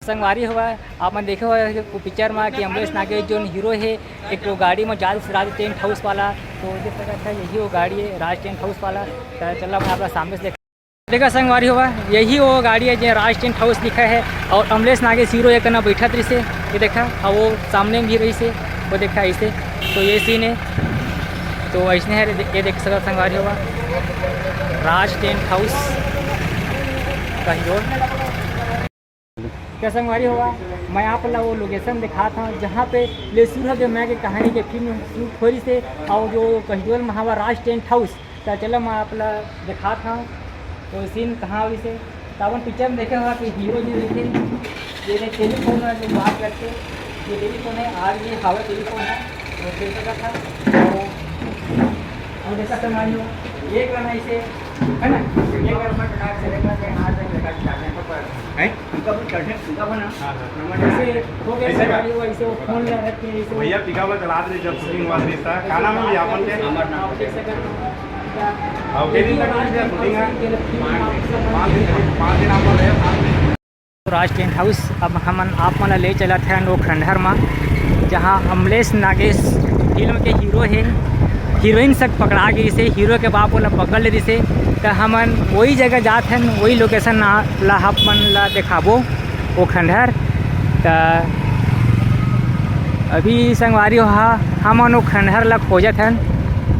संगवारी हुआ आप मन देखे हो पिक्चर में कि अमरीश नागे जो हीरो है एक वो गाड़ी में जाल राज टेंट हाउस वाला तो देख सकता था यही वो गाड़ी है राज टेंट हाउस वाला। तो चलो मैं आपका सामने से देखा संगवारी हुआ यही वो गाड़ी है जो राज टेंट हाउस लिखा है और अमरीश नागे हीरो एक ना बैठा था इसे ये देखा और वो सामने भी रही से वो देखा इसे तो ये सीन है तो ऐसे है ये देख सकता संगवारी हुआ राज टेंट हाउस का हीरो क्या संगवारी हुआ मैं आप लोग वो लोकेशन दिखा था जहाँ पे लेसुर के मैं की कहानी के फिल्म शूट हो रही से और जो कहिडोल महावा राज टेंट हाउस तो चलो मैं आप दिखा था तो सीन कहाँ हुई से तो अपन पिक्चर में देखे हुआ कि हीरो जी देखे ये टेलीफोन है जो बात करते ये टेलीफोन है आज ये हवा टेलीफोन है वो देख सका था तो देखा संगवारी हो एक करना इसे है ना ये करना कटाक से देखना से हाथ से लगा जाने पर है उनका भी चढ़ने उनका बना ऐसे हो गया संगवारी हो ऐसे वो फोन ले रखे ऐसे भैया पिकावा चला दे जब शूटिंग हुआ था खाना में भी आपन के नंबर नाम देख सकते और के दिन तक शूटिंग है 5 दिन आप रहे राज टेंट हाउस अब हम आप मन ले चला थे नो खंडहर में जहाँ अमरीश नागे फिल्म के हीरो है हीरोइन सब पकड़ा गई से हीरो के बाप वाला पकड़ ले से तो हमन वही जगह जात हैं वही लोकेशन ला हम मन ला दिखाबो वो खंडहर तो अभी संगवारी हो हमन वो खंडहर ला खोजत हैं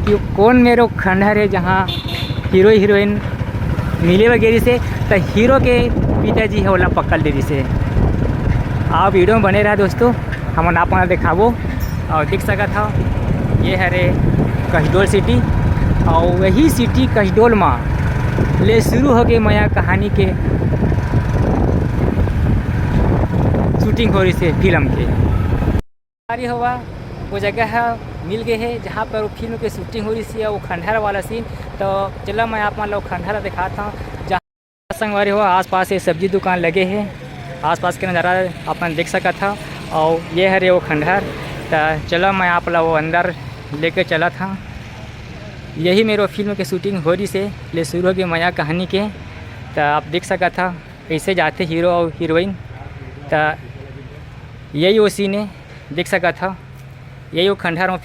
कि कौन मेरो खंडहर है जहाँ हीरो हीरोइन मिले वगैरह से तो हीरो के पिताजी है वाला पकड़ ले से आप वीडियो में बने रहा दोस्तों हमन आप दिखाबो और देख सका था ये है रे कहिडोल सिटी और वही सिटी कहिडोल में ले शुरू हो गई मया कहानी के शूटिंग हो रही से फिल्म के सारी हुआ वो जगह है मिल गए है जहाँ पर वो फिल्म की शूटिंग हो रही थी वो खंडहर वाला सीन तो चलो मैं आप मान लो खंडहर दिखाता हूँ जहाँ संगवारी हुआ आसपास ये सब्जी दुकान लगे हैं आसपास के नज़ारा अपन देख सका था और ये है रे वो खंडहर तो चलो मैं आप लोग वो अंदर लेके चला था यही मेरे फिल्म की शूटिंग हो रही से ले शुरू हो गई मया कहानी के तो आप देख सका था कैसे जाते हीरो और हीरोइन तो यही वो सीन है देख सका था यही वो खंडहर में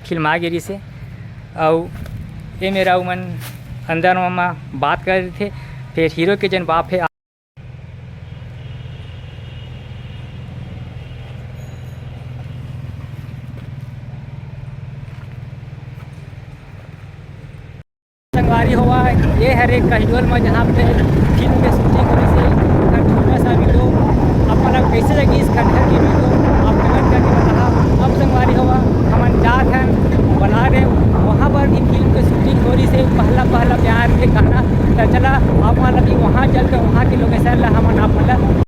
फिल्म आ गई से और ये मेरा मन अंदर में बात कर रहे थे फिर हीरो के जन बाप है संगवारी हुआ ये है रे कहिडोल में जहाँ पे फिल्म के शूटिंग होने से छोटा सा वीडियो अपना कैसे लगी इस खंडहर की वीडियो आप कमेंट करके बताना। अब संगवारी हुआ हम जात हैं बना रहे वहाँ पर भी फिल्म की शूटिंग हो रही से पहला प्यार के कहना तो चला आप भी वहाँ चल कर वहाँ के लोकेशन हम आप